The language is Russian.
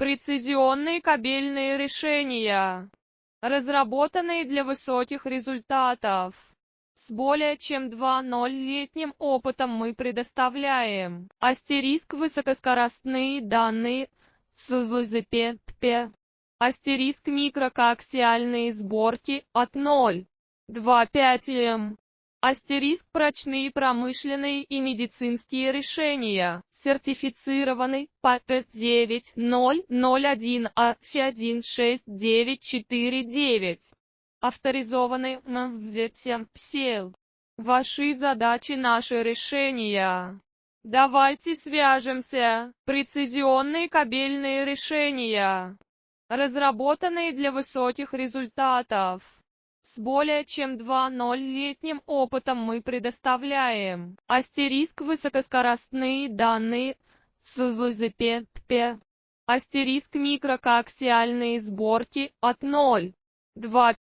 Прецизионные кабельные решения, разработанные для высоких результатов. С более чем 2,0-летним опытом мы предоставляем высокоскоростные данные, СВЗП, микрокоаксиальные сборки от 0,25 М, прочные промышленные и медицинские решения, сертифицированы по Т9001А16949. Авторизованы МВТ-ПСЕЛ. Ваши задачи, наши решения. Давайте свяжемся. Прецизионные кабельные решения, разработанные для высоких результатов. С более чем 2,0-летним опытом мы предоставляем высокоскоростные данные, СВЗП, микрокоаксиальные сборки от 0,2